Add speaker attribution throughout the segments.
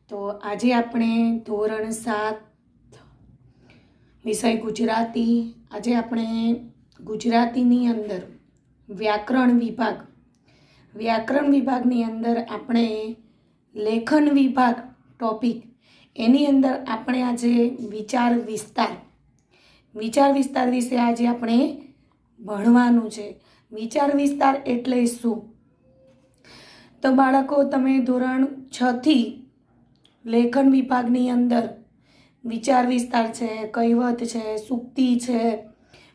Speaker 1: તો આજે આપણે ધોરણ 7 વિષય ગુજરાતી. આજે આપણે ગુજરાતીની અંદર વ્યાકરણ વિભાગની અંદર આપણે લેખન વિભાગ ટોપિક એની અંદર આપણે આજે વિચાર વિસ્તાર વિશે આજે આપણે ભણવાનું છે. વિચાર વિસ્તાર એટલે શું? તો બાળકો, તમે ધોરણ 6 થી લેખન વિભાગની અંદર વિચાર વિસ્તાર છે, કહેવત છે, સૂક્તિ છે,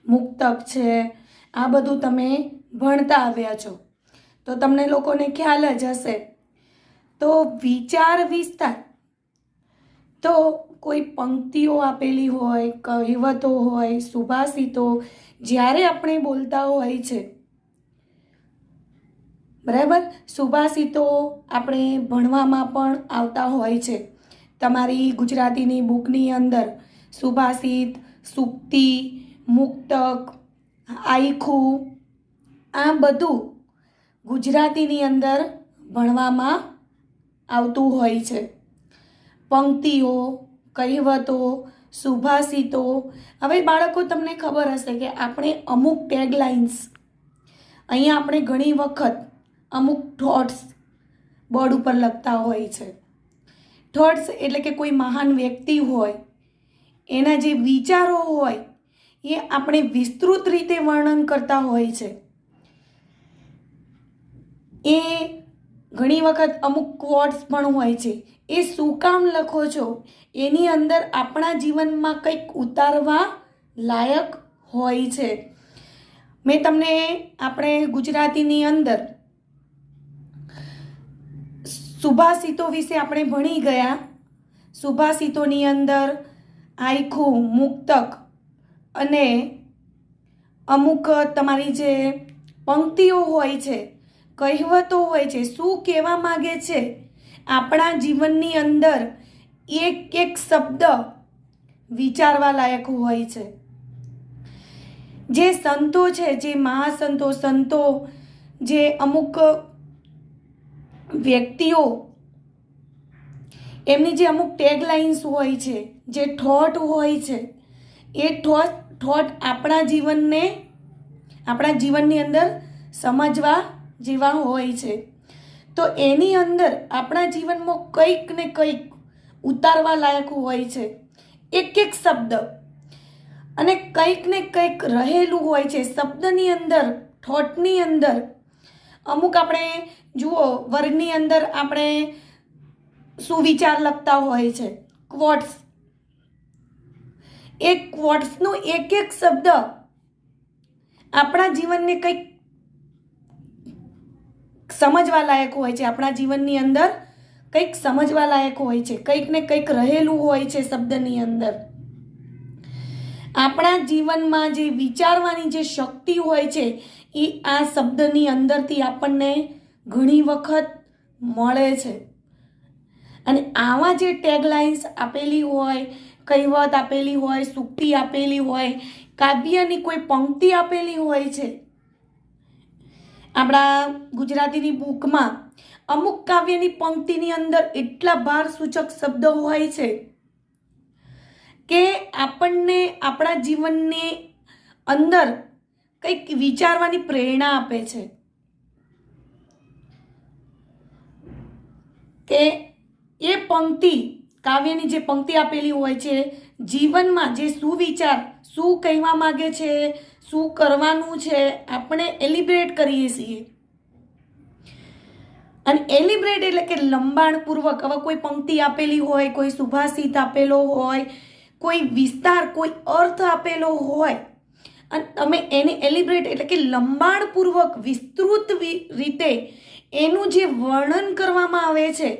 Speaker 1: મુક્તક છે, આ બધું તમે ભણતા આવ્યા છો, તો તમને લોકોને ખ્યાલ જ હશે. તો વિચાર વિસ્તાર તો કોઈ પંક્તિઓ આપેલી હોય, કહેવતો હોય, સુભાષિતો જ્યારે આપણે બોલતા હોય છે, બરાબર, સુભાષિતો આપણે ભણવામાં પણ આવતા હોય છે. તમારી ગુજરાતીની બુકની અંદર સુભાષિત, સૂક્તિ, મુક્તક, આયખું આ બધું ગુજરાતીની અંદર ભણવામાં આવતું હોય છે. પંક્તિઓ, કહેવતો, સુભાષિતો. હવે બાળકો, તમને ખબર હશે કે આપણે અમુક ટેગલાઇન્સ અહીંયા આપણે ઘણી વખત અમુક થોટ્સ બોર્ડ ઉપર લખતા હોય છે. થોટ્સ એટલે કે કોઈ મહાન વ્યક્તિ હોય એના જે વિચારો હોય એ આપણે વિસ્તૃત રીતે વર્ણન કરતા હોય છે. એ ઘણી વખત અમુક ક્વોટ્સ પણ હોય છે. એ શું કામ લખો છો? એની અંદર આપણા જીવનમાં કંઈક ઉતારવા લાયક હોય છે. મેં તમને આપણે ગુજરાતીની અંદર સુભાષિતો વિશે આપણે ભણી ગયા. સુભાષિતોની અંદર આયખું, મુક્તક અને અમુક તમારી જે પંક્તિઓ હોય છે, કહેવતો હોય છે, શું કહેવા માગે છે, આપણા જીવનની અંદર એક એક શબ્દ વિચારવા લાયક હોય છે. જે સંતો છે, જે સંતો જે અમુક વ્યક્તિઓ એમની જે અમુક ટેગલાઇન્સ હોય છે, જે થોટ હોય છે, એ થોટ આપણા જીવનની અંદર સમજવા જેવા હોય છે. તો એની અંદર આપણા જીવનમાં કંઈક ને કંઈક ઉતારવા લાયક હોય છે, એક એક શબ્દ, અને કંઈક ને કંઈક રહેલું હોય છે શબ્દની અંદર, થોટની અંદર. અમુક આપણે જુઓ, વર્ગની અંદર આપણે સુવિચાર લખતા હોય છે, ક્વોટ્સ. એ ક્વોટ્સનો એક એક શબ્દ આપણા જીવનને કંઈક સમજવા લાયક હોય છે. આપણા જીવનની અંદર કંઈક સમજવા લાયક હોય છે, કંઈક ને કંઈક રહેલું હોય છે શબ્દની અંદર. આપણા જીવનમાં જે વિચારવાની જે શક્તિ હોય છે એ આ શબ્દની અંદરથી આપણને ઘણી વખત મળે છે. અને આવા જે ટેગલાઇન્સ આપેલી હોય, કહેવત આપેલી હોય, સૂક્તિ આપેલી હોય, કાવ્યની કોઈ પંક્તિ આપેલી હોય છે, આપણા ગુજરાતીની બુકમાં અમુક કાવ્યની પંક્તિની અંદર એટલા ભારસૂચક શબ્દો હોય છે કે આપણને આપણા જીવનની અંદર કંઈક વિચારવાની પ્રેરણા આપે છે. કે એ પંક્તિ, કાવ્યની જે પંક્તિ આપેલી હોય છે, જીવનમાં જે સુવિચાર, શું કહેવા માગે છે, શું કરવાનું છે, આપણે એલિબ્રેટ કરીએ છીએ. અને એલિબ્રેટ એટલે કે લંબાણપૂર્વક. હવે કોઈ પંક્તિ આપેલી હોય, કોઈ સુભાષિત આપેલો હોય, કોઈ વિસ્તાર, કોઈ અર્થ આપેલો હોય, અને તમે એને એલિબ્રેટ એટલે કે લંબાણપૂર્વક વિસ્તૃત રીતે એનું જે વર્ણન કરવામાં આવે છે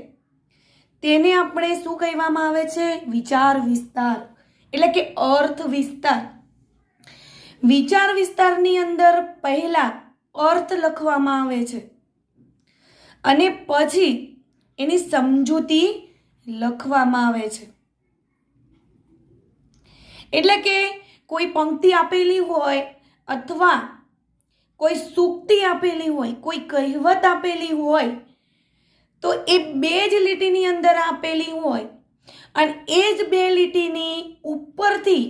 Speaker 1: તેને આપણે શું કહેવામાં આવે છે? વિચાર વિસ્તાર એટલે કે અર્થ વિસ્તાર. વિચાર વિસ્તારની અંદર પહેલા અર્થ લખવામાં આવે છે અને પછી એની સમજૂતી લખવામાં આવે છે. એટલે કે કોઈ પંક્તિ આપેલી હોય અથવા કોઈ સૂક્તિ આપેલી હોય, કોઈ કહેવત આપેલી હોય, તો એ બે જ લીટીની અંદર આપેલી હોય અને એ જ બે લીટીની ઉપરથી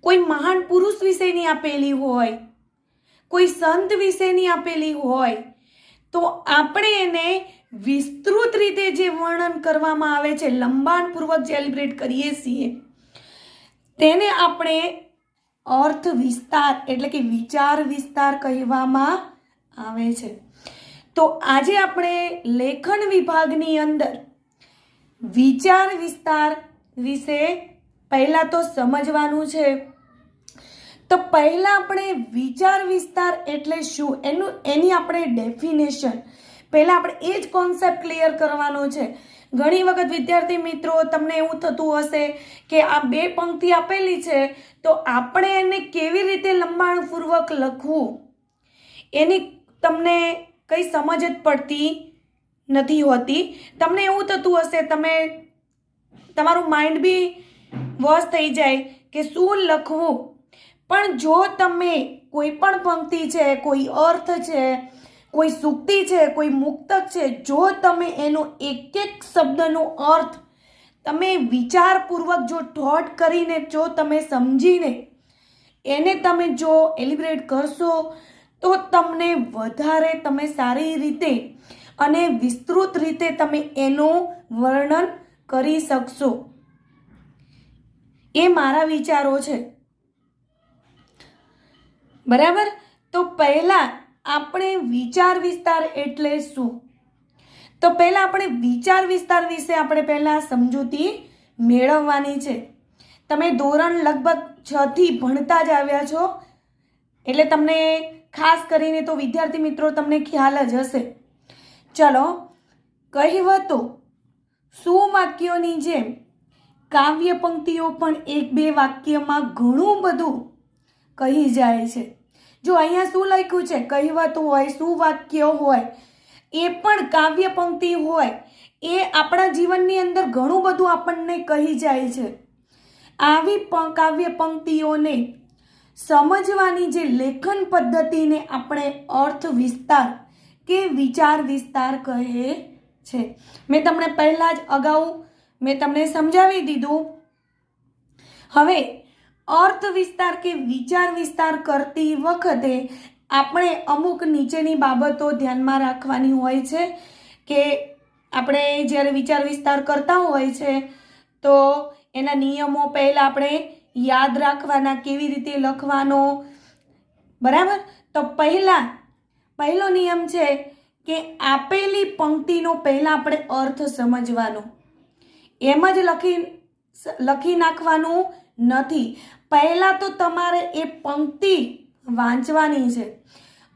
Speaker 1: કોઈ મહાન પુરુષ વિશેની આપેલી હોય, કોઈ સંત વિશેની આપેલી હોય, તો આપણે એને વિસ્તૃત રીતે જે વર્ણન કરવામાં આવે છે, લંબાણપૂર્વક સેલિબ્રેટ કરીએ છીએ, તેને આપણે અર્થ વિસ્તાર એટલે કે વિચાર વિસ્તાર કહેવામાં આવે છે. તો આજે આપણે લેખન વિભાગની અંદર વિચાર વિસ્તાર વિશે પહેલા તો સમજવાનું છે. તો પહેલા આપણે વિચાર વિસ્તાર એટલે શું એની આપણે ડેફિનેશન પહેલા આપણે એ જ કોન્સેપ્ટ ક્લિયર કરવાનો છે. ઘણી વખત વિદ્યાર્થી મિત્રો તમને એવું થતું હશે કે આ બે પંક્તિ આપેલી છે તો આપણે એને કેવી રીતે લંબાણપૂર્વક લખવું એની તમને કઈ સમજ જ પડતી નથી હોતી. તમને એવું થતું હશે, તમારું માઇન્ડ બી વોશ થઈ જાય કે શું લખવું. પણ જો તમે કોઈ પણ પંક્તિ છે, કોઈ અર્થ છે, કોઈ સૂક્તિ છે, કોઈ મુક્તક છે, જો તમે એનો એક એક શબ્દનો અર્થ તમે વિચારપૂર્વક જો થોટ કરીને જો તમે સમજીને એને તમે જો એલિબ્રેટ કરશો તો તમને વધારે તમે સારી રીતે અને વિસ્તૃત રીતે તમે એનું વર્ણન કરી શકશો. એ મારા વિચારો છે, બરાબર. તો પહેલા આપણે વિચાર વિસ્તાર એટલે શું, તો પહેલા આપણે વિચાર વિસ્તાર વિશે આપણે પહેલા સમજૂતી મેળવવાની છે. તમે ધોરણ લગભગ 6 થી ભણતા જ આવ્યા છો એટલે તમને ખાસ કરીને તો વિદ્યાર્થી મિત્રો તમને ખ્યાલ જ હશે. ચલો, કહેવતો સુવાક્યોની જેમ કાવ્ય પંક્તિઓ પણ એક બે વાક્યમાં ઘણું બધું કહી જાય છે. જો અહીંયા શું લખ્યું છે, કહેવત હોય, સુવાક્ય હોય, એ પણ કાવ્ય પંક્તિ હોય, એ આપણા જીવનની અંદર ઘણું બધું આપણને કહી જાય છે. આવી કાવ્ય પંક્તિઓને સમજવાની જે લેખન પદ્ધતિને આપણે અર્થ વિસ્તાર કે વિચાર વિસ્તાર કહે છે. મેં તમને પહેલા જ અગાઉ મેં તમને સમજાવી દીધું. હવે અર્થ વિસ્તાર કે વિચાર વિસ્તાર કરતી વખતે આપણે અમુક નીચેની બાબતો ધ્યાનમાં રાખવાની હોય છે કે આપણે જ્યારે વિચાર વિસ્તાર કરતા હોય છે તો એના નિયમો પહેલાં આપણે યાદ રાખવાના, કેવી રીતે લખવાનો, બરાબર. તો પહેલો નિયમ છે કે આપેલી પંક્તિનો પહેલાં આપણે અર્થ સમજવાનો, એમ જ લખી નાખવાનું નથી. પહેલાં તો તમારે એ પંક્તિ વાંચવાની છે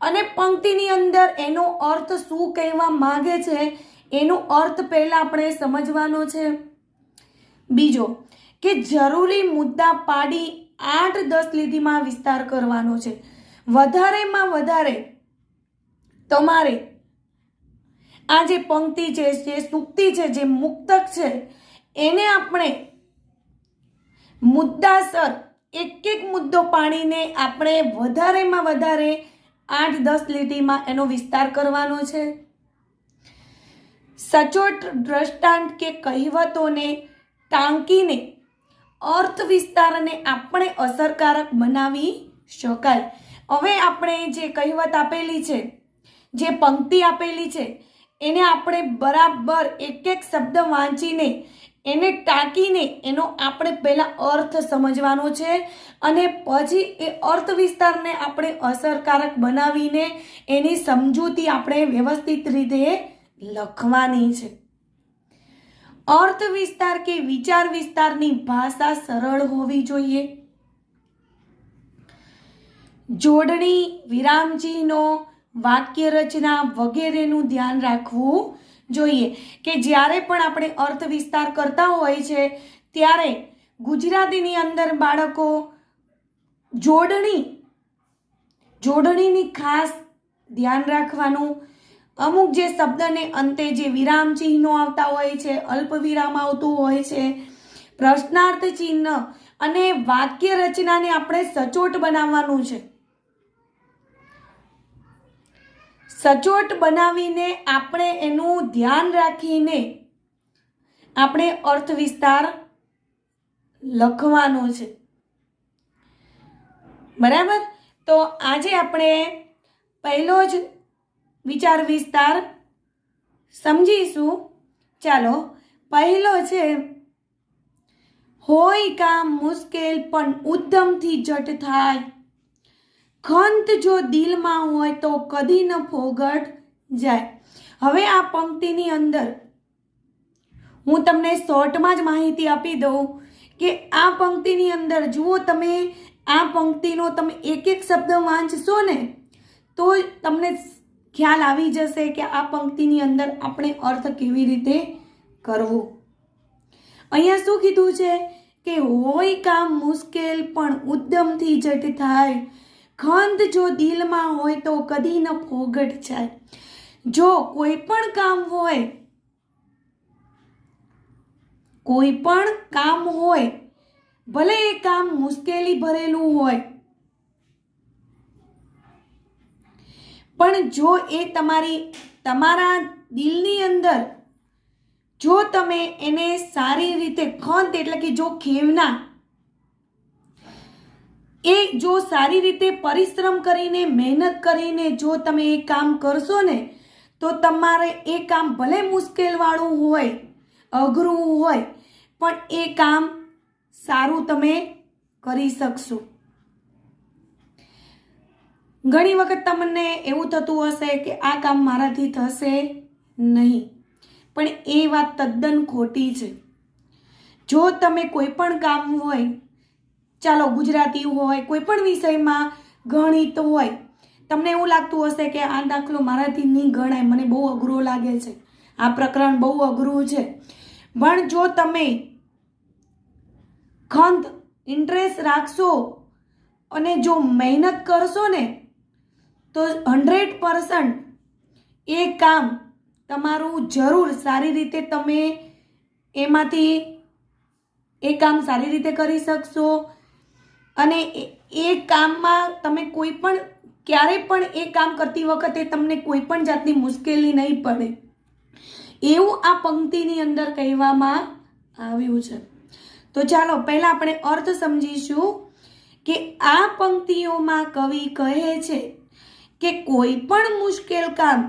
Speaker 1: અને પંક્તિની અંદર એનો અર્થ શું કહેવા માંગે છે એનો અર્થ પહેલાં આપણે સમજવાનો છે. બીજો કે જરૂરી મુદ્દા પાડી 8-10 લીટીમાં વિસ્તાર કરવાનો છે. વધારેમાં વધારે તમારે આ જે પંક્તિ છે, જે સૂક્તિ છે, જે મુક્તક છે, એને આપણે મુદ્દાસર એક એક મુદ્દો પાડીને આપણે વધારેમાં વધારે 8-10 લીટીમાં એનો વિસ્તાર કરવાનો છે. સચોટ દ્રષ્ટાંત કે કહેવતોને ટાંકીને અર્થ વિસ્તારને આપણે અસરકારક બનાવી શકાય. હવે આપણે જે કહેવત આપેલી છે, જે પંક્તિ આપેલી છે, એને આપણે બરાબર એક એક શબ્દ વાંચીને એને ટાંકીને એનો આપણે પહેલાં અર્થ સમજવાનો છે અને પછી એ અર્થ વિસ્તારને આપણે અસરકારક બનાવીને એની સમજૂતી આપણે વ્યવસ્થિત રીતે લખવાની છે. અર્થ વિસ્તાર કે વિચાર વિસ્તારની ભાષા સરળ હોવી જોઈએ. જોડણી, વિરામચિહ્નો, વાક્ય રચના વગેરેનું ધ્યાન રાખવું જોઈએ કે જ્યારે પણ આપણે અર્થ વિસ્તાર કરતા હોય છે ત્યારે ગુજરાતીની અંદર બાળકો જોડણીની ખાસ ધ્યાન રાખવાનું. અમુક જે શબ્દને અંતે જે વિરામ ચિહ્નો આવતા હોય છે, અલ્પ વિરામ આવતું હોય છે, પ્રશ્નાર્થ ચિહ્ન અને વાક્ય રચનાને આપણે સચોટ બનાવવાનું છે. સચોટ બનાવીને આપણે એનું ધ્યાન રાખીને આપણે અર્થ વિસ્તાર લખવાનો છે. બરાબર. તો આજે આપણે પહેલો જ વિચાર વિસ્તાર સમજીશું. ચાલો, પહેલો છે, હોય કામ મુશ્કેલ પણ ઉદ્યમથી જટ થાય, ખંત જો દિલમાં હોય તો કદી ન ફોગટ જાય. હવે આ પંક્તિની અંદર હું તમને શોર્ટમાં જ માહિતી આપી દઉં કે આ પંક્તિની અંદર જુઓ, તમે આ પંક્તિનો તમે એક એક શબ્દ વાંચશો ને તો તમને ખ્યાલ આવી જશે કે આ પંક્તિની અંદર આપણે અર્થ કેવી રીતે કરવો. અહીંયા શું કીધું છે કે હોય કામ મુશ્કેલ પણ ઉદ્યમથી જટ થાય, ખંત જો દિલમાં હોય તો કદી ન ફોગટ જાય. જો કોઈ પણ કામ હોય, કોઈ પણ કામ હોય, ભલે એ કામ મુશ્કેલી ભરેલું હોય, પણ જો એ તમારા દિલની અંદર જો તમે એને સારી રીતે ખંત એટલે કે જો ખેવના એ જો સારી રીતે પરિશ્રમ કરીને મહેનત કરીને જો તમે એ કામ કરશો ને તો તમારે એ કામ ભલે મુશ્કેલવાળું હોય, અઘરું હોય, પણ એ કામ સારું તમે કરી શકશો. ઘણી વખત તમને એવું થતું હશે કે આ કામ મારાથી થશે નહીં, પણ એ વાત તદ્દન ખોટી છે. જો તમે કોઈ પણ કામ હોય, ચાલો ગુજરાતી હોય, કોઈ પણ વિષયમાં ગણિત હોય, તમને એવું લાગતું હશે કે આ દાખલો મારાથી નહીં ગણાય, મને બહુ અઘરો લાગે છે, આ પ્રકરણ બહુ અઘરું છે, પણ જો તમે ખંત ઇન્ટરેસ્ટ રાખશો અને જો મહેનત કરશો ને તો 100% એ કામ તમારું જરૂર સારી રીતે તમે એમાંથી એ કામ સારી રીતે કરી શકશો. અને એ કામમાં તમે કોઈ પણ ક્યારે પણ એ કામ કરતી વખતે તમને કોઈ પણ જાતની મુશ્કેલી નહીં પડે, એવું આ પંક્તિની અંદર કહેવામાં આવ્યું છે. તો ચાલો પહેલા આપણે અર્થ સમજીશું કે આ પંક્તિઓમાં કવિ કહે છે કે કોઈ પણ મુશ્કેલ કામ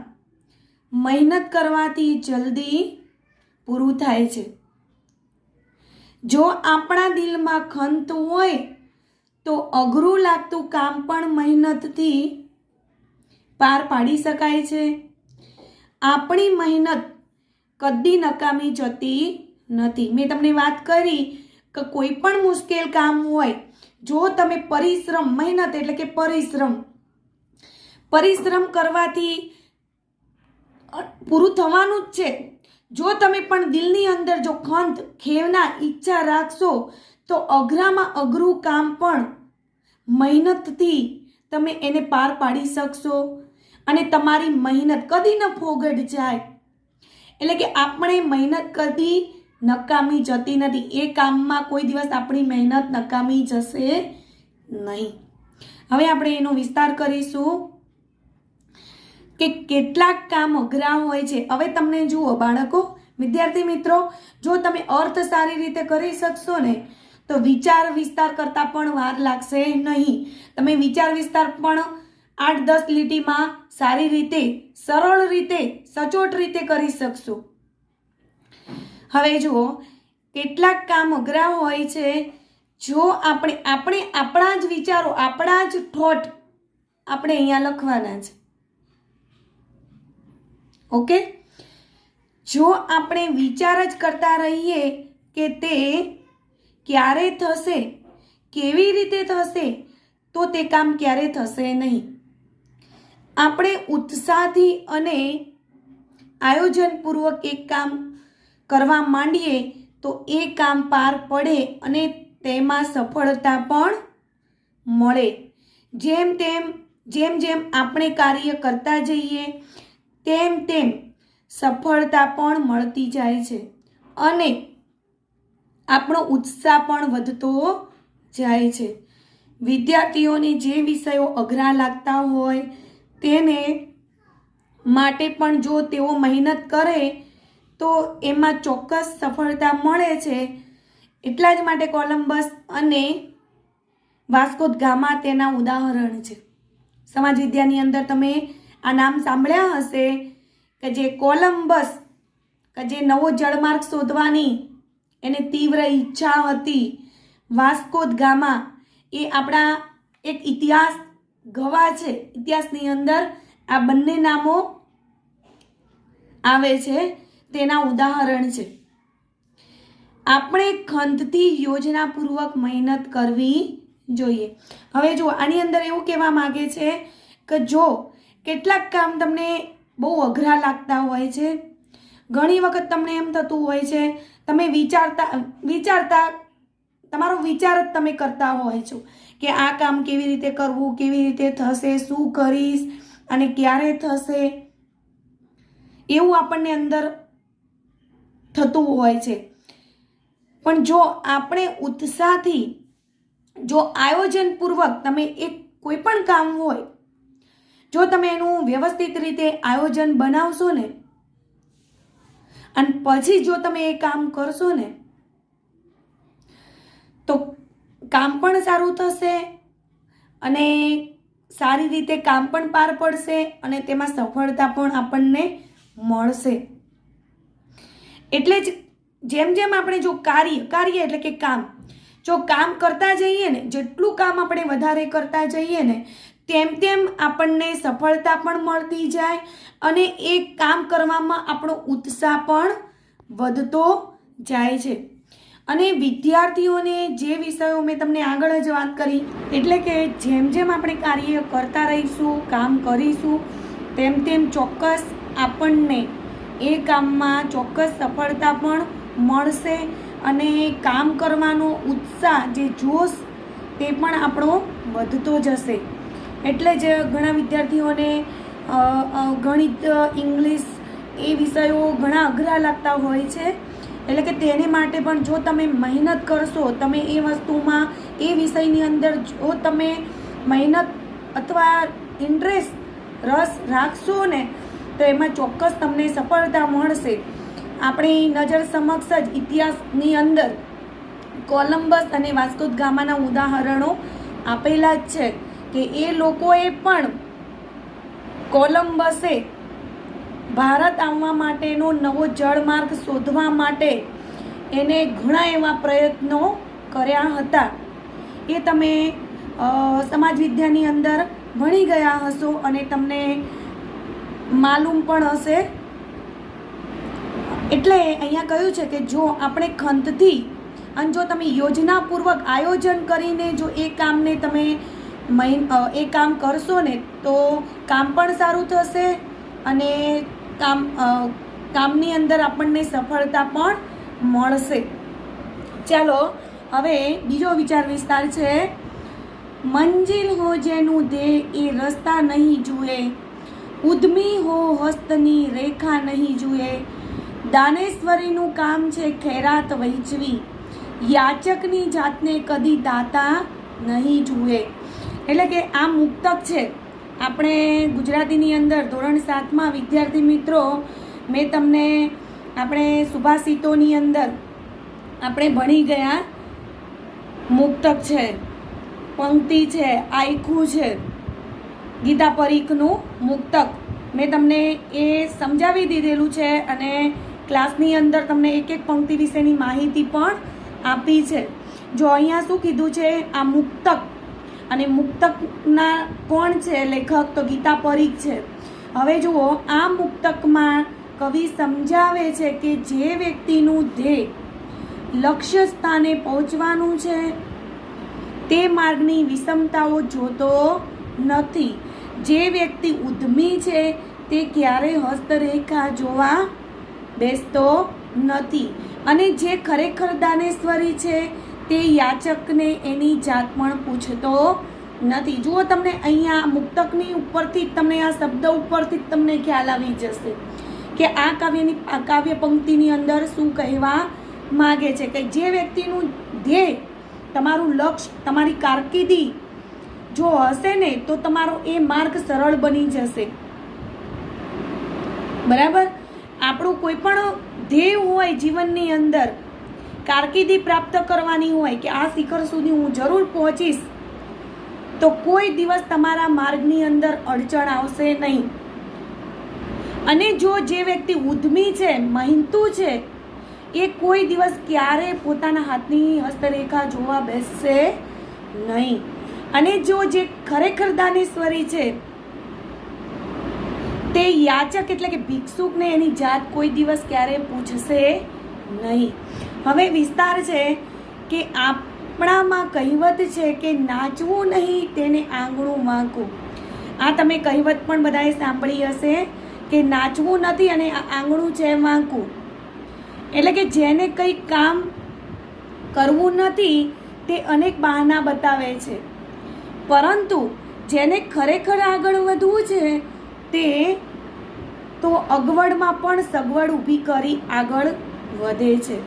Speaker 1: મહેનત કરવાથી જલ્દી પૂરું થાય છે. જો આપણા દિલમાં ખંત હોય તો અઘરું લાગતું કામ પણ મહેનતથી પાર પાડી શકાય છે. આપણી મહેનત કદી નકામી જતી નથી. મેં તમને વાત કરી કે કોઈ પણ મુશ્કેલ કામ હોય, જો તમે પરિશ્રમ, મહેનત એટલે કે પરિશ્રમ કરવાથી પૂરું થવાનું જ છે. જો તમે પણ દિલની અંદર જો ખંત, ખેવના, ઈચ્છા રાખશો તો અઘરામાં અઘરું કામ પણ મહેનતથી તમે એને પાર પાડી શકશો અને તમારી મહેનત કદી ન ફોગટ જાય. એટલે કે આપણે મહેનત કદી નકામી જતી નથી. એ કામમાં કોઈ દિવસ આપણી મહેનત નકામી જશે નહીં. હવે આપણે એનો વિસ્તાર કરીશું કે કેટલાક કામ અઘરા હોય છે. હવે તમને જુઓ બાળકો, વિદ્યાર્થી મિત્રો, જો તમે અર્થ સારી રીતે કરી શકશો ને તો વિચાર વિસ્તાર કરતાં પણ વાર લાગશે નહીં. તમે વિચાર વિસ્તાર પણ 8-10 લીટીમાં સારી રીતે, સરળ રીતે, સચોટ રીતે કરી શકશો. હવે જુઓ, કેટલાક કામ અઘરા હોય છે. જો આપણે આપણા જ વિચારો, આપણા જ થોટ આપણે અહીંયા લખવાના છે. ઓકે, જો આપણે વિચાર જ કરતા રહીએ કે તે ક્યારે થશે, કેવી રીતે થશે, તો તે કામ ક્યારે થશે નહીં. આપણે ઉત્સાહથી અને આયોજનપૂર્વક એક કામ કરવા માંડીએ તો એ કામ પાર પડે અને તેમાં સફળતા પણ મળે. જેમ જેમ આપણે કાર્ય કરતા જઈએ તેમ સફળતા પણ મળતી જાય છે અને આપણો ઉત્સાહ પણ વધતો જાય છે. વિદ્યાર્થીઓને જે વિષયો અઘરા લાગતા હોય તેને માટે પણ જો તેઓ મહેનત કરે તો એમાં ચોક્કસ સફળતા મળે છે. એટલા જ માટે કોલંબસ અને વાસ્કો દ ગામા તેના ઉદાહરણ છે. સમાજ વિદ્યાની અંદર તમે આ નામ સાંભળ્યા હશે કે જે કોલંબસ કે જે નવો જળમાર્ગ શોધવાની એને તીવ્ર ઈચ્છા હતી. વાસ્કો દ ગામા એ આપણા એક ઇતિહાસ ગવાહ છે. ઇતિહાસની અંદર આ બંને નામો આવે છે, તેના ઉદાહરણ છે. આપણે ખંતથી યોજનાપૂર્વક મહેનત કરવી જોઈએ. હવે જો આની અંદર એવું કહેવા માંગે છે કે જો કેટલાક કામ તમને બહુ અઘરા લાગતા હોય છે, ઘણી વખત તમને એમ થતું હોય છે તમે વિચારતા તમારો વિચાર જ તમે કરતા હોય છો કે આ કામ કેવી રીતે કરવું, કેવી રીતે થશે, શું કરીશ અને ક્યારે થશે, એવું આપણને અંદર થતું હોય છે. પણ જો આપણે ઉત્સાહથી, જો આયોજનપૂર્વક તમે એક કોઈ પણ કામ હોય, જો તમે એનું વ્યવસ્થિત રીતે આયોજન બનાવશો ને અને પછી જો તમે એ કામ કરશો ને તો કામ પણ સારું થશે અને સારી રીતે કામ પણ પાર પડશે અને તેમાં સફળતા પણ આપણને મળશે. એટલે જ જેમ જેમ આપણે જો કાર્ય એટલે કે કામ, જો કામ કરતા જઈએ ને, જેટલું કામ આપણે વધારે કરતા જઈએ ને તેમ તેમ આપણને સફળતા પણ મળતી જાય અને એ કામ કરવામાં આપણો ઉત્સાહ પણ વધતો જાય છે. અને વિદ્યાર્થીઓને જે વિષયો મેં તમને આગળ જ વાત કરી, એટલે કે જેમ જેમ આપણે કાર્ય કરતા રહીશું, કામ કરીશું, તેમ તેમ ચોક્કસ આપણને એ કામમાં ચોક્કસ સફળતા પણ મળશે અને કામ કરવાનો ઉત્સાહ, જે જોશ, તે પણ આપણો વધતો જશે. એટલે જ ઘણા વિદ્યાર્થીઓને ગણિત, ઇંગ્લિશ એ વિષયો ઘણા અઘરા લાગતા હોય છે. એટલે કે તેને માટે પણ જો તમે મહેનત કરશો, તમે એ વસ્તુમાં, એ વિષયની અંદર જો તમે મહેનત અથવા ઇન્ટરેસ્ટ, રસ રાખશો ને તો એમાં ચોક્કસ તમને સફળતા મળશે. આપણી નજર સમક્ષ જ ઇતિહાસની અંદર કોલંબસ અને વાસ્કો દ ગામાના ઉદાહરણો આપેલા જ છે કે એ લોકોએ પણ, કોલંબસે ભારત આવવા માટેનો નવો જળમાર્ગ શોધવા માટે એને ઘણા એવા પ્રયત્નો કર્યા હતા. એ તમે સમાજ વિદ્યાની અંદર ભણી ગયા હશો અને તમને માલુમ પણ હશે. એટલે અહીંયા કહ્યું છે કે જો આપણે ખંતથી અને જો તમે યોજનાપૂર્વક આયોજન કરીને જો એ કામને તમે એ કામ કરશો ને તો કામ પણ સારું થશે અને કામની અંદર આપણને સફળતા પણ મળશે. ચાલો હવે બીજો વિચાર વિસ્તાર છે. મંજિલ હો જેનું ધ્યેય એ રસ્તા નહીં જુએ, ઉદ્યમી હો હસ્તની રેખા નહીં જુએ, દાનેશ્વરીનું કામ છે ખૈરાત વહેંચવી, યાચકની જાતને કદી દાતા નહીં જુએ. એટલે કે આ મુક્તક છે. આપણે ગુજરાતીની અંદર ધોરણ 7માં વિદ્યાર્થી મિત્રો, મેં તમને આપણે સુભાષિતોની અંદર આપણે ભણી ગયા મુક્તક છે, પંક્તિ છે, આયખું છે, ગીતા પરીખનું મુક્તક મેં તમને એ સમજાવી દીધેલું છે અને ક્લાસની અંદર તમને એક એક પંક્તિ વિશેની માહિતી પણ આપી છે. જો અહીંયા શું કીધું છે, આ મુક્તક, અને મુક્તકના કોણ છે લેખક, તો ગીતા પરીખ છે. હવે જુઓ, આ મુક્તકમાં કવિ સમજાવે છે કે જે વ્યક્તિનું ધ્યેય લક્ષ્ય સ્થાને પહોંચવાનું છે તે માર્ગની વિષમતાઓ જોતો નથી. જે વ્યક્તિ ઉદ્યમી છે તે ક્યારેય હસ્તરેખા જોવા બેસતો નથી અને જે ખરેખર દાનેશ્વરી છે તે યાચકને એની જાત પણ પૂછતો નથી. જુઓ, તમને અહીંયા મુક્તકની ઉપરથી જ તમને આ શબ્દ ઉપરથી જ તમને ખ્યાલ આવી જશે કે આ કાવ્ય પંક્તિની અંદર શું કહેવા માગે છે કે જે વ્યક્તિનું ધ્યેય, તમારું લક્ષ્ય, તમારી કારકિર્દી જો હશે ને તો તમારો એ માર્ગ સરળ બની જશે. બરાબર. આપણું કોઈ પણ ધ્યેય હોય જીવનની અંદર, કારકિર્દી પ્રાપ્ત કરવાની હોય કે આ શિખર સુધી હું જરૂર પહોંચીશ, તો કોઈ દિવસ તમારા માર્ગની અંદર અડચણ આવશે નહીં. અને જો જે વ્યક્તિ ઉદ્યમી છે, મહેનતુ છે, એ કોઈ દિવસ ક્યારે પોતાના હાથની હસ્તરેખા જોવા બેસશે નહીં. અને જો જે ખરેખર દાનેશ્વરી છે, તે યાચક એટલે કે ભિક્ષુકને એની જાત કોઈ દિવસ ક્યારે પૂછશે નહીં. હવે વિસ્તાર છે કે આપણામાં કહેવત છે કે નાચવું નહીં તેને આંગણું વાંકું. આ તમે કહેવત પણ બધાએ સાંભળી હશે કે નાચવું નથી અને આંગણું છે વાંકું. એટલે કે જેને કંઈ કામ કરવું નથી તે અનેક બહાના બતાવે છે, પરંતુ જેને ખરેખર આગળ વધવું છે તે તો અગવડમાં પણ સગવડ ઊભી કરી આગળ વધે છે.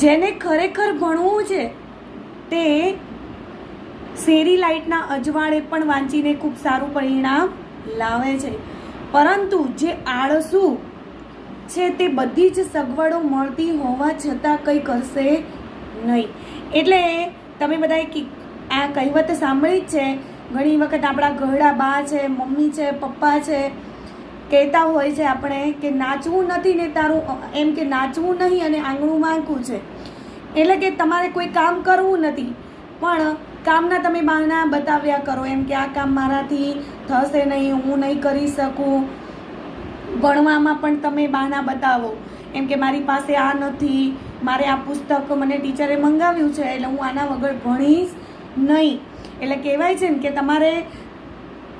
Speaker 1: જેને ખરેખર ભણવું છે તે શેરી લાઇટના અજવાળે પણ વાંચીને ખૂબ સારું પરિણામ લાવે છે, પરંતુ જે આળસુ છે તે બધી જ સગવડો મળતી હોવા છતાં કંઈ કરશે નહીં. એટલે તમે બધાએ આ કહેવત સાંભળી જ છે. ઘણી વખત આપણા ઘરડા બા છે, મમ્મી છે, પપ્પા છે, કહેતા હોય છે આપણે કે નાચવું નથી ને તારું, એમ કે નાચવું નહીં અને આંગણું વાંકું છે. એટલે કે તમારે કોઈ કામ કરવું નથી, પણ કામના તમે બહાના બતાવ્યા કરો, એમ કે આ કામ મારાથી થશે નહીં, હું નહીં કરી શકું. ભણવામાં પણ તમે બહાના બતાવો, એમ કે મારી પાસે આ નથી, મારે આ પુસ્તક મને ટીચરે મંગાવ્યું છે એટલે હું આના વગર ભણીશ નહીં. એટલે કહેવાય છે ને કે તમારે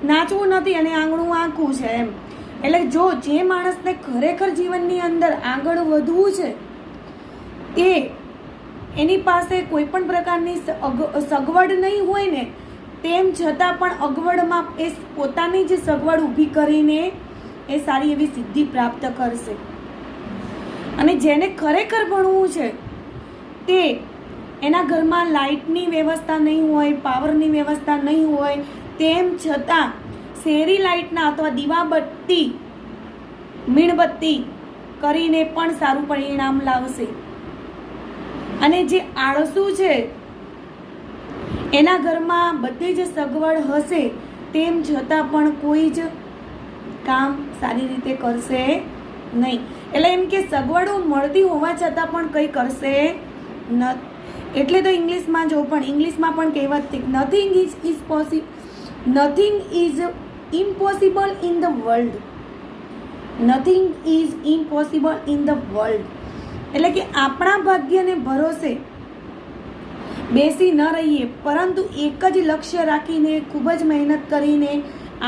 Speaker 1: નાચવું નથી અને આંગણું વાંકું છે એમ. એટલે જો જે માણસને ખરેખર જીવનની અંદર આગળ વધવું છે, તે એની પાસે કોઈ પણ પ્રકારની સગવડ નહીં હોય ને, તેમ છતાં પણ અગવડમાં એ પોતાની જ સગવડ ઊભી કરીને એ સારી એવી સિદ્ધિ પ્રાપ્ત કરશે. અને જેને ખરેખર ભણવું છે તે એના ઘરમાં લાઇટની વ્યવસ્થા નહીં હોય, પાવરની વ્યવસ્થા નહીં હોય, તેમ છતાં શેરી લાઇટના અથવા દીવાબત્તી, મીણબત્તી કરીને પણ સારું પરિણામ લાવશે. અને જે આળસુ છે એના ઘરમાં બધી જ સગવડ હશે, તેમ છતાં પણ કોઈ જ કામ સારી રીતે કરશે નહીં. એટલે એમ કે સગવડો મળતી હોવા છતાં પણ કંઈ કરશે ન. એટલે તો ઇંગ્લિશમાં જો પણ ઇંગ્લિશમાં પણ કહેવત nothing is impossible in the world. Nothing is impossible in the world. એટલે કે આપણા ભાગ્યને ભરોસે બેસી ન રહીએ, પરંતુ એક જ લક્ષ્ય રાખીને ખૂબ જ મહેનત કરીને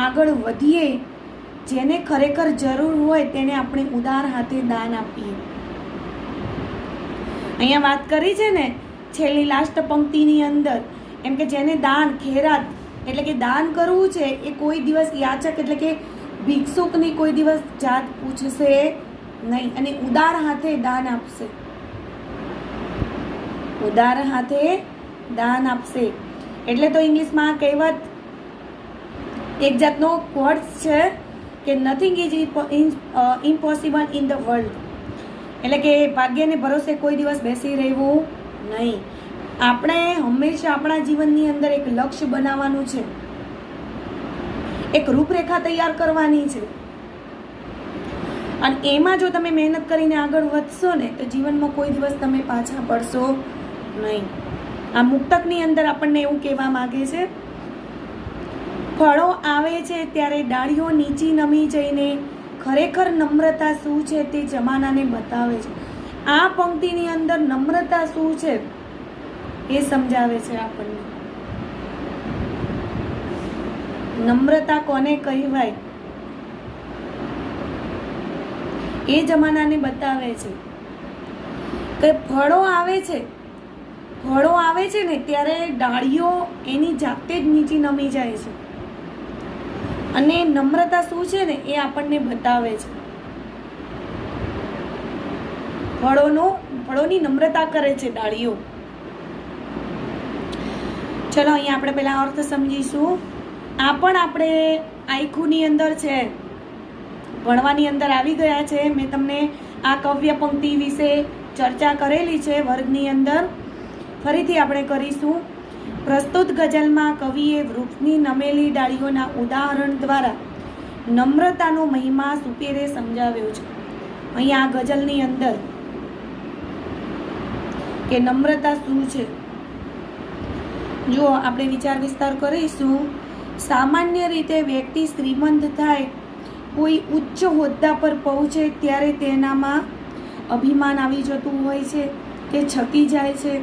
Speaker 1: આગળ વધીએ. જેને ખરેખર જરૂર હોય તેને આપણે ઉદાર હાથે દાન આપીએ. અહીંયા વાત કરી છે ને છેલ્લી લાસ્ટ પંક્તિની અંદર, એમ કે જેને દાન, ખેરાત એટલે કે દાન કરવું છે, એ કોઈ દિવસ યાચક એટલે કે ભિક્ષુકની કોઈ દિવસ જાત પૂછશે નહીં અને ઉદાર હાથે દાન આપશે. ઉદાર હાથે દાન આપશે. એટલે તો ઇંગ્લિશમાં કહેવત એક જાતનો કોટ્સ છે કે nothing is impossible in the world. એટલે કે ભાગ્યને ભરોસે કોઈ દિવસ બેસી રહેવું નહીં. આપણે હંમેશા આપણા જીવનની અંદર એક લક્ષ્ય બનાવવાનું છે, એક રૂપરેખા તૈયાર કરવાની છે, અને એમાં જો તમે મહેનત કરીને આગળ વધશો ને તો જીવનમાં કોઈ દિવસ તમે પાછા પડશો નહીં. આ મુક્તકની અંદર આપણને એવું કહેવા માંગે છે, ફળો આવે છે ત્યારે ડાળીઓ નીચી નમી જઈને ખરેખર નમ્રતા શું છે તે જમાનાને બતાવે છે. આ પંક્તિની અંદર નમ્રતા શું છે એ સમજાવે છે આપણને. નમ્રતા કોને કહેવાય એ જમાનાને બતાવે છે કે ફળો આવે છે ને ત્યારે ડાળીઓ એની જાતે જ નીચે નમી જાય છે, અને નમ્રતા શું છે ને એ આપણને બતાવે છે. ફળોની નમ્રતા કરે છે ડાળીઓ. ચલો અહીંયા આપણે પહેલા અર્થ સમજીશું. આ પણ આપણે આખુની અંદર છે ભણવાની અંદર આવી ગયા છે. મેં તમને આ કાવ્ય પંક્તિ વિશે ચર્ચા કરેલી છે વર્ગની અંદર. ફરીથી આપણે કરીશું. પ્રસ્તુત ગઝલમાં કવિએ વૃક્ષની નમેલી ડાળીઓના ઉદાહરણ દ્વારા નમ્રતાનો મહિમા સુપેરે સમજાવ્યો છે. અહીંયા આ ગઝલની અંદર કે નમ્રતા શું છે, જો આપણે વિચાર વિસ્તાર કરીશું. સામાન્ય રીતે વ્યક્તિ શ્રીમંત થાય, કોઈ ઉચ્ચ હોદ્દા પર પહોંચે ત્યારે તેનામાં અભિમાન આવી જતું હોય છે કે છકી જાય છે.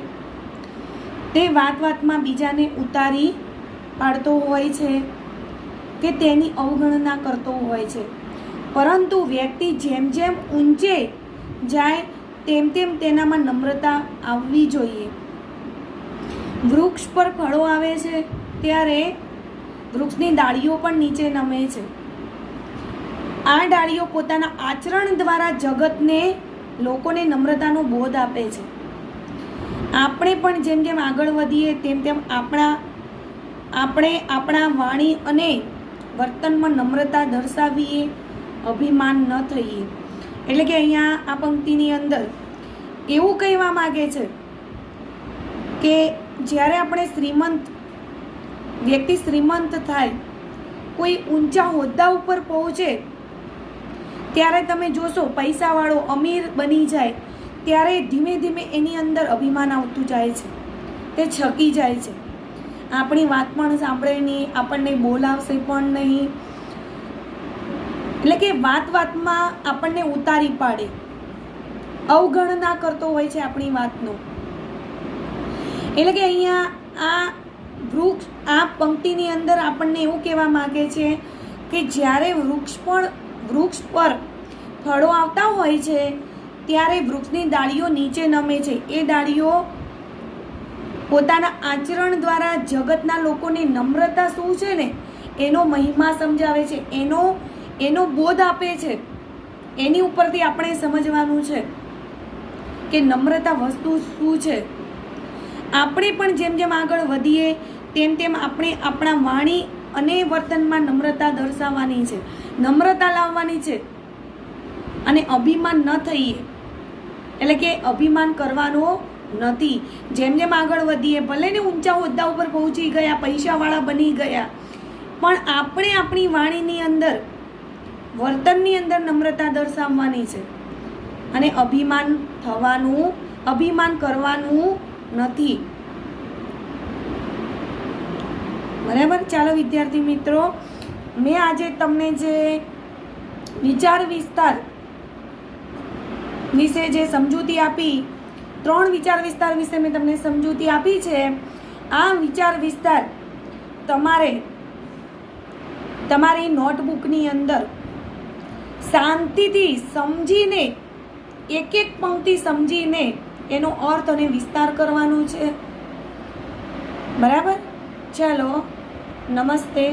Speaker 1: તે વાતમાં બીજાને ઉતારી પાડતો હોય છે કે તેની અવગણના કરતો હોય છે. પરંતુ વ્યક્તિ જેમ જેમ ઊંચે જાય તેમ તેમ તેનામાં નમ્રતા આવવી જોઈએ. વૃક્ષ પર ફળો આવે છે ત્યારે વૃક્ષની ડાળીઓ પણ નીચે નમે છે. આ ડાળીઓ પોતાના આચરણ દ્વારા જગતને, લોકોને નમ્રતાનો બોધ આપે છે. આપણે પણ જેમ જેમ આગળ વધીએ તેમ તેમ આપણે આપણા વાણી અને વર્તનમાં નમ્રતા દર્શાવીએ, અભિમાન ન થઈએ. એટલે કે અહીંયા આ પંક્તિની અંદર એવું કહેવા માગે છે કે જ્યારે આપણે વ્યક્તિ શ્રીમંત થાય, કોઈ ઊંચા હોદ્દા ઉપર પહોંચે ત્યારે તમે જોશો પૈસાવાળો અમીર બની જાય ત્યારે ધીમે ધીમે એની અંદર અભિમાન આવતું જાય છે, તે છકી જાય છે. આપણી વાત પણ સાંભળે નહીં, આપણને બોલાવશે પણ નહીં. એટલે કે વાતમાં આપણને ઉતારી પાડે, અવગણના કરતો હોય છે આપણી વાતનો. એટલે કે અહીંયા આ વૃક્ષ, આ પંક્તિની અંદર આપણને એવું કહેવા માગે છે કે જ્યારે વૃક્ષ પર ફળો આવતા હોય છે ત્યારે વૃક્ષની ડાળીઓ નીચે નમે છે. એ ડાળીઓ પોતાના આચરણ દ્વારા જગતના લોકોને નમ્રતા શું છે ને એનો મહિમા સમજાવે છે, એનો બોધ આપે છે. એની ઉપરથી આપણે સમજવાનું છે કે નમ્રતા વસ્તુ શું છે. આપણે પણ જેમ જેમ આગળ વધીએ તેમ તેમ આપણે આપણા વાણી અને વર્તનમાં નમ્રતા દર્શાવવાની છે, નમ્રતા લાવવાની છે અને અભિમાન ન થઈએ. એટલે કે અભિમાન કરવાનો નથી. જેમ જેમ આગળ વધીએ, ભલે ને ઊંચા હોદ્દા ઉપર પહોંચી ગયા, પૈસાવાળા બની ગયા, પણ આપણે આપણી વાણીની અંદર, વર્તનની અંદર નમ્રતા દર્શાવવાની છે અને અભિમાન કરવાનું નથી. બરાબર? ચાલો વિદ્યાર્થી મિત્રો, મેં આજે તમને જે વિચાર વિસ્તાર વિશે જે સમજૂતી આપી, 3 વિચાર વિસ્તાર વિશે મેં તમને સમજૂતી આપી છે. આ વિચાર વિસ્તાર તમારે તમારી નોટબુકની અંદર શાંતિથી સમજીને, એક એક પંક્તિ સમજીને એનો અર્થ અને વિસ્તાર કરવાનો છે. બરાબર? ચાલો, નમસ્તે.